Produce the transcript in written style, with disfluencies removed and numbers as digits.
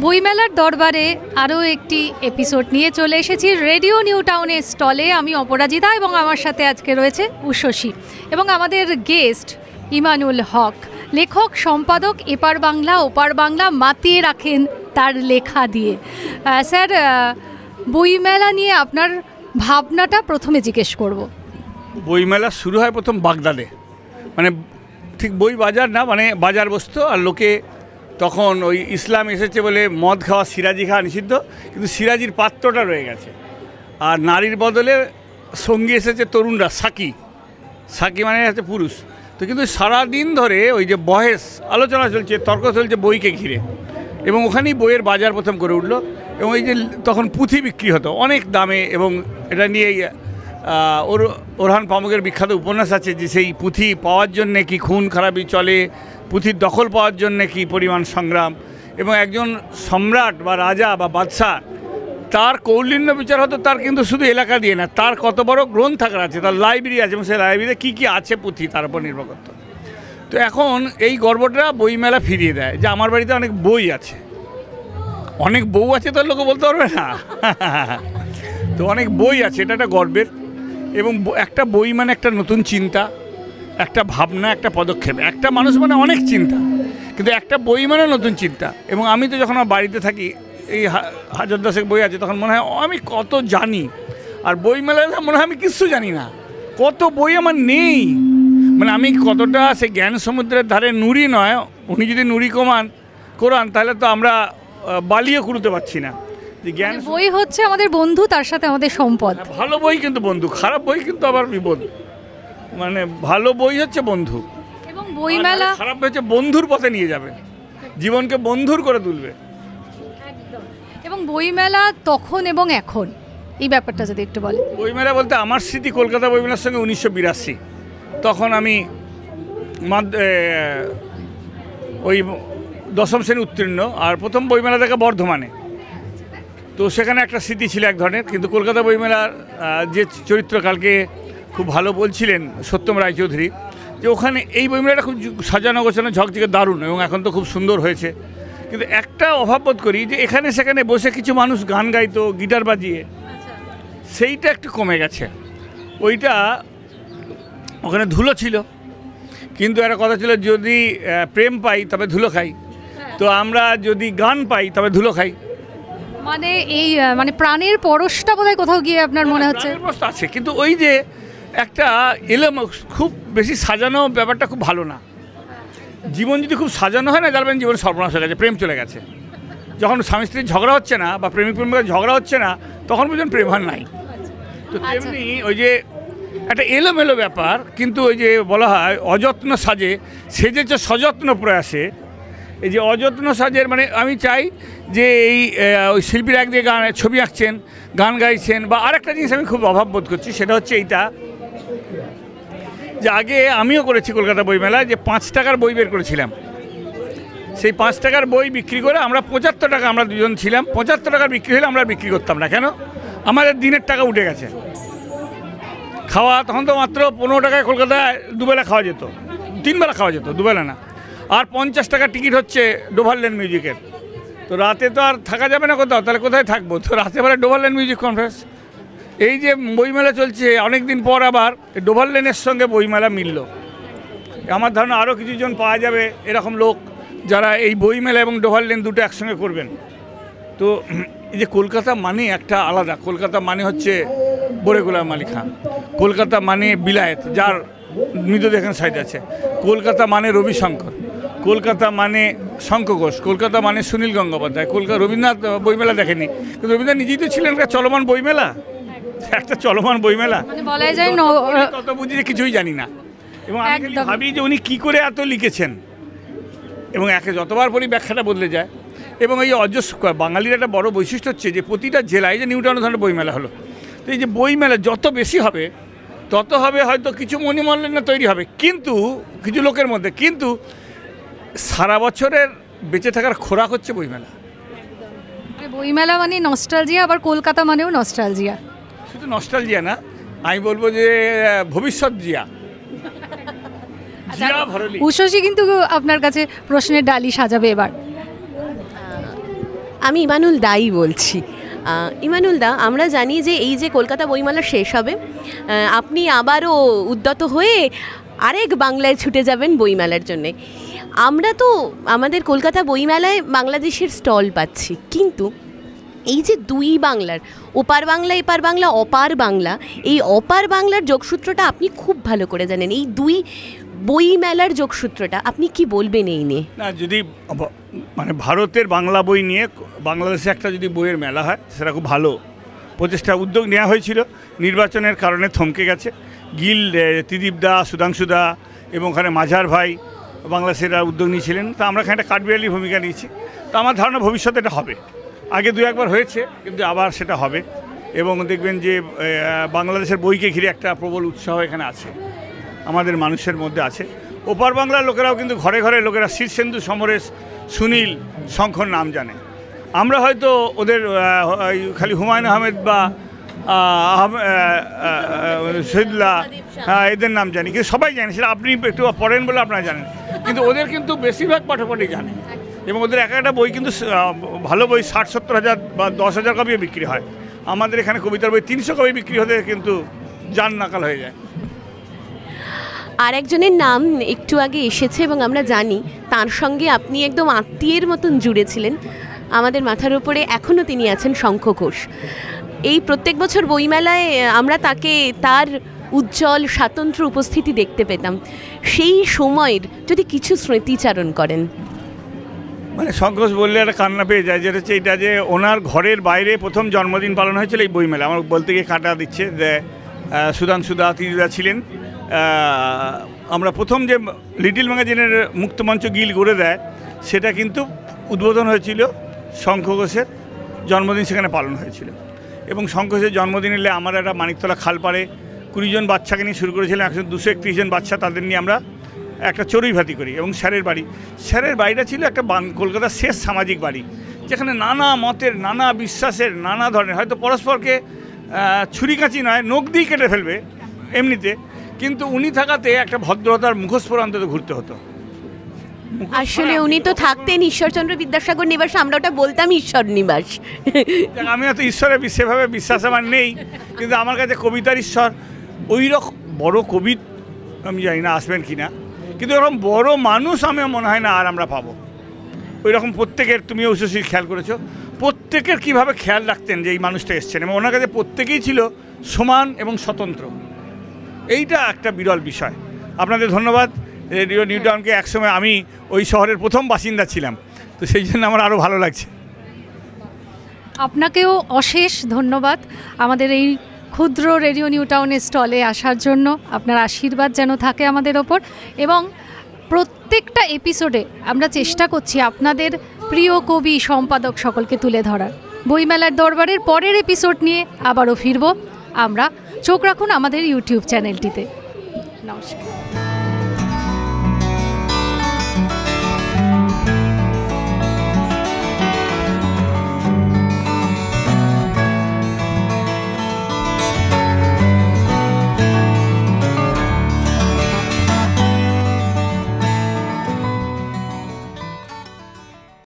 বইমেলার দরবারে আরও একটি এপিসোড নিয়ে চলে এসেছি রেডিও নিউ টাউনের স্টলে। আমি অপরাজিতা এবং আমার সাথে আজকে রয়েছে উষসী এবং আমাদের গেস্ট ইমানুল হক, লেখক সম্পাদক, এপার বাংলা ওপার বাংলা মাতিয়ে রাখেন তার লেখা দিয়ে। স্যার, বইমেলা নিয়ে আপনার ভাবনাটা প্রথমে জিজ্ঞেস করব। বইমেলা শুরু হয় প্রথম বাগদাদে, মানে ঠিক বই বাজার না, মানে বাজার বসতো আর লোকে তখন ওই ইসলাম এসেছে বলে মদ খাওয়া, সিরাজি খাওয়া নিষিদ্ধ, কিন্তু সিরাজির পাত্রটা রয়ে গেছে। আর নারীর বদলে সঙ্গী এসেছে তরুণরা, সাকি মানে হচ্ছে পুরুষ। তো কিন্তু সারাদিন ধরে ওই যে বহেস আলোচনা চলছে, তর্ক চলছে বইকে ঘিরে, এবং ওখানেই বইয়ের বাজার প্রথম করে উঠলো। এবং এই যে তখন পুঁথি বিক্রি হতো অনেক দামে, এবং এটা নিয়ে ওরহান পামুকের বিখ্যাত উপন্যাস আছে যে সেই পুঁথি পাওয়ার জন্যে কি খুন খারাপি চলে, পুঁথির দখল পাওয়ার জন্যে কি পরিমাণ সংগ্রাম, এবং একজন সম্রাট বা রাজা বা বাদশাহ তার কৌলিন্য বিচার হতো তার কিন্তু শুধু এলাকা দিয়ে না, তার কত বড় গ্রন্থাগার আছে, তার লাইব্রেরি আছে, এবং সেই লাইব্রেরিতে কী কী আছে পুঁথি তার উপর নির্ভর করতো। তো এখন এই গর্বটা বইমেলা ফিরিয়ে দেয় যে আমার বাড়িতে অনেক বই আছে, অনেক বউ আছে, তো লোকে বলতে পারবে না তো অনেক বই আছে, এটা একটা গর্বের। এবং একটা বই মানে একটা নতুন চিন্তা, একটা ভাবনা, একটা পদক্ষেপ। একটা মানুষ মানে অনেক চিন্তা, কিন্তু একটা বই মানে নতুন চিন্তা। এবং আমি তো যখন আমার বাড়িতে থাকি, এই হাজার দশেক বই আছে, তখন মনে হয় আমি কত জানি, আর বই মেলায় মনে হয় আমি কিছু জানি না, কত বই আমার নেই। মানে আমি কতটা সে জ্ঞান সমুদ্রের ধারে নুড়ি নয়, উনি যদি নুড়ি কোরান তাহলে তো আমরা বালিও কুড়োতে পারছি না। যে জ্ঞান বই হচ্ছে আমাদের বন্ধু, তার সাথে আমাদের সম্পদ। ভালো বই কিন্তু বন্ধু, খারাপ বই কিন্তু আবার বিপদ। মানে ভালো বই হচ্ছে বন্ধু, এবং বইমেলা খারাপ হচ্ছে বন্ধুর পথে নিয়ে যাবে, জীবনকে বন্ধুর করে তুলবে। এবং বইমেলা তখন এবং এখন এই ব্যাপারটা যদি একটু বলে। বইমেলা বলতে আমার স্মৃতি কলকাতা বইমেলার সঙ্গে 1982, তখন আমি ওই দশম শ্রেণী উত্তীর্ণ, আর প্রথম বইমেলা দেখা বর্ধমানে। তো সেখানে একটা স্মৃতি ছিল এক ধরনের। কিন্তু কলকাতা বইমেলার যে চরিত্র কালকে খুব ভালো বলছিলেন সত্যম রায়চৌধুরী, যে ওখানে এই বইমেলাটা খুব সাজানো গোছানো ঝকঝকে দারুণ, এবং এখন তো খুব সুন্দর হয়েছে। কিন্তু একটা অভাব বোধ করি যে এখানে সেখানে বসে কিছু মানুষ গান গাইতো গিটার বাজিয়ে, সেইটা একটু কমে গেছে। ওইটা ওখানে ধুলো ছিল, কিন্তু একটা কথা ছিল যদি প্রেম পাই তবে ধুলো খাই, তো আমরা যদি গান পাই তবে ধুলো খাই। মানে এই মানে প্রাণের পরশটা বোধহয় কোথাও গিয়ে আপনার মনে হচ্ছে আছে, কিন্তু ওই যে একটা খুব বেশি সাজানো ব্যাপারটা খুব ভালো না। জীবন যদি খুব সাজানো হয় না, জানবেন জীবন সর্বনাশ হয়ে গেছে, প্রেম চলে গেছে। যখন স্বামী স্ত্রীর ঝগড়া হচ্ছে না বা প্রেমিক প্রেমিকার ঝগড়া হচ্ছে না, তখন পর্যন্ত প্রেম আর নাই। তো তেমনি ওই যে একটা এলোমেলো ব্যাপার, কিন্তু ওই যে বলা হয় অযত্ন সাজে সেজেছে সযত্ন প্রয়াসে। এই যে অযত্ন সাজের মানে আমি চাই যে এই ওই শিল্পীরা একদিকে গান ছবি আঁকছেন, গান গাইছেন, বা আরেকটা জিনিস আমি খুব অভাব বোধ করছি, সেটা হচ্ছে এইটা যে আগে আমিও করেছি কলকাতা বইমেলায়, যে 5 টাকার বই বের করেছিলাম। সেই 5 টাকার বই বিক্রি করে আমরা 75 টাকা, আমরা দুজন ছিলাম, 75 টাকার বিক্রি হলে আমরা বিক্রি করতাম না। কেন? আমাদের দিনের টাকা উঠে গেছে। খাওয়া তখন তো মাত্র 15 টাকায় কলকাতায় দুবেলা খাওয়া যেত, 3 বেলা খাওয়া যেত, দুবেলা না। আর 50 টাকার টিকিট হচ্ছে ডোভারল্যান্ড মিউজিকের। তো রাতে তো আর থাকা যাবে না কোথাও, তাহলে কোথায় থাকবো? তো রাতে বেলা ডোভারল্যান্ড মিউজিক কনফারেন্স। এই যে বইমেলা চলছে অনেক দিন পর, আবার ডোভারল্যান্ডের সঙ্গে বইমেলা মিলল। আমার ধারণা আরও কিছুজন পাওয়া যাবে এরকম লোক যারা এই বইমেলা এবং ডোভারল্যান্ড দুটো একসঙ্গে করবেন। তো এই যে কলকাতা মানে একটা আলাদা, কলকাতা মানে হচ্ছে বড়ে গোলাম আলী খান, কলকাতা মানে বিলায়েত যার মৃতদেহ এখানে সাইড আছে, কলকাতা মানে রবিশঙ্কর, কলকাতা মানে শঙ্খ ঘোষ, কলকাতা মানে সুনীল গঙ্গোপাধ্যায়। রবীন্দ্রনাথ বইমেলা দেখেনি, কিন্তু রবীন্দ্রনাথ নিজেই তো ছিলেন একটা চলমান বইমেলা, একটা চলমান বইমেলা। বলা যায় তত বুঝি যে কিছুই জানি না, এবং আমি ভাবি যে উনি কী করে এত লিখেছেন, এবং একে যতবার পড়ি ব্যাখ্যাটা বদলে যায়। এবং এই অজস্র বাঙালির একটা বড় বৈশিষ্ট্য হচ্ছে যে প্রতিটা জেলায় যে নিউ টাউনের ধরনের বইমেলা হলো, তো এই যে বইমেলা যত বেশি হবে তত হবে হয়তো কিছু মণিমাল্য তৈরি হবে, কিন্তু কিছু লোকের মধ্যে, কিন্তু সারা বছরের বেঁচে থাকার খোরাক হচ্ছে বইমেলা। বইমেলা মানে নস্টালজিয়া, আবার কলকাতা মানেও নস্টালজিয়া। শুধু নস্টালজিয়া না, আমি বলবো যে ভবিষ্যৎ জিয়া। উষসী কিন্তু আপনার কাছে প্রশ্নের ডালি সাজাবে এবার। আমি ইমানুল দাই বলছি। ইমানুল দা, আমরা জানি যে এই যে কলকাতা বইমেলা শেষ হবে, আপনি আবারও উদ্যত হয়ে আরেক বাংলায় ছুটে যাবেন বইমেলার জন্যে। আমরা তো আমাদের কলকাতা বইমেলায় বাংলাদেশের স্টল পাচ্ছি, কিন্তু এই যে দুই বাংলার, ওপার বাংলা এপার বাংলা, অপার বাংলা, এই অপার বাংলার যোগসূত্রটা আপনি খুব ভালো করে জানেন। এই দুই বই মেলার যোগসূত্রটা আপনি কি বলবেন এই নিয়ে? না, যদি মানে ভারতের বাংলা বই নিয়ে বাংলাদেশে একটা যদি বইয়ের মেলা হয়, সেটা খুব ভালো প্রচেষ্টা, উদ্যোগ নেওয়া হয়েছিল। নির্বাচনের কারণে থমকে গেছে। গিল, ত্রিদীপ দা, সুধাংশু দা এবং ওখানে মাঝার ভাই বাংলাদেশের উদ্যোগ নিয়েছিলেন। তা আমরা এখানে একটা কাঠবিড়ালি ভূমিকা নিয়েছি। তো আমার ধারণা ভবিষ্যতে এটা হবে। আগে দু একবার হয়েছে, কিন্তু আবার সেটা হবে। এবং দেখবেন যে বাংলাদেশের বইকে ঘিরে একটা প্রবল উৎসাহ এখানে আছে, আমাদের মানুষের মধ্যে আছে। ওপার বাংলার লোকেরাও কিন্তু ঘরে ঘরে লোকেরা শীর্ষেন্দু, সমরেশ, সুনীল, শঙ্কর নাম জানে। আমরা হয়তো ওদের খালি হুমায়ুন আহমেদ বা শহীদুল্লাহ, এদের নাম জানি, কিন্তু সবাই জানে। সেটা আপনি একটু পড়েন বলে আপনারা জানেন, কিন্তু ওদের কিন্তু বেশিরভাগ পাঠকই জানে। এবং ওদের এক একটা বই কিন্তু ভালো বই 60-70 হাজার বা 10,000 কপিও বিক্রি হয়। আমাদের এখানে কবিতার বই 300 কপি বিক্রি হতে কিন্তু জান নাকাল হয়ে যায়। আর একজনের নাম একটু আগে এসেছে এবং আমরা জানি তার সঙ্গে আপনি একদম আত্মীয়ের মতন জুড়েছিলেন। আমাদের মাথার উপরে এখনও তিনি আছেন, শঙ্খ ঘোষ। এই প্রত্যেক বছর বইমেলায় আমরা তাকে, তার উজ্জ্বল স্বাতন্ত্র্য উপস্থিতি দেখতে পেতাম। সেই সময়ের যদি কিছু স্মৃতিচারণ করেন। মানে শঙ্কর বললে একটা কান্না পেয়ে যায়, যেটা হচ্ছে এইটা যে ওনার ঘরের বাইরে প্রথম জন্মদিন পালন হয়েছিল এই বইমেলা। আমার বলতে গিয়ে কাঁটা দিচ্ছে যে সুধাংশুদা, তিদিদা ছিলেন। আমরা প্রথম যে লিটিল ম্যাগাজিনের মুক্তমঞ্চ গিল গড়ে দেয়, সেটা কিন্তু উদ্বোধন হয়েছিল শঙ্খ ঘোষের জন্মদিন, সেখানে পালন হয়েছিল। এবং শঙ্খ ঘোষের জন্মদিন এলে আমরা একটা মানিকতলা খালপাড়ে 20 জন বাচ্চাকে নিয়ে শুরু করেছিলাম। 231 জন বাচ্চা, তাদের নিয়ে আমরা একটা চড়ুই ভাতি করি। এবং স্যারের বাড়িটা ছিল একটা কলকাতার শেষ সামাজিক বাড়ি, যেখানে নানা মতের, নানা বিশ্বাসের, নানা ধরনের, হয়তো পরস্পরকে ছুরি কাঁচি নয়, নখ দিয়ে কেটে ফেলবে এমনিতে, কিন্তু উনি থাকাতে একটা ভদ্রতার মুখোশ পরে অন্তত ঘুরতে হতো। আসলে উনি তো থাকতেন ঈশ্বরচন্দ্র বিদ্যাসাগর নিবাস, আমরা ওটা বলতাম ঈশ্বর নিবাস। আমি হয়তো ঈশ্বরে সেভাবে বিশ্বাস আমার নেই, কিন্তু আমার কাছে কবিতার ঈশ্বর ওই রকম বড় কবি আমি জানি না আসবেন কি না, কিন্তু এরকম বড় মানুষ আমি মনে হয় না আর আমরা পাবো। ওই রকম প্রত্যেকের, তুমিও উচ্চশীল খেয়াল করেছো, প্রত্যেকের কীভাবে খেয়াল রাখতেন যে এই মানুষটা এসছেন, এবং ওনার কাছে প্রত্যেকেই ছিল সমান এবং স্বতন্ত্র। এইটা একটা বিরল বিষয়। আপনাদের ধন্যবাদ। রেডিও নিউ টাউনকে একসময় আমি ওই শহরের প্রথম বাসিন্দা ছিলাম, তো সেই জন্য আমার আরও ভালো লাগছে। আপনাকেও অশেষ ধন্যবাদ আমাদের এই ক্ষুদ্র রেডিও নিউ টাউনের স্টলে আসার জন্য। আপনার আশীর্বাদ যেন থাকে আমাদের ওপর, এবং প্রত্যেকটা এপিসোডে আমরা চেষ্টা করছি আপনাদের প্রিয় কবি, সম্পাদক সকলকে তুলে ধরার। বইমেলার দরবারের পরের এপিসোড নিয়ে আবারও ফিরব আমরা। চোখ রাখুন আমাদের ইউটিউব চ্যানেলটিতে। নমস্কার।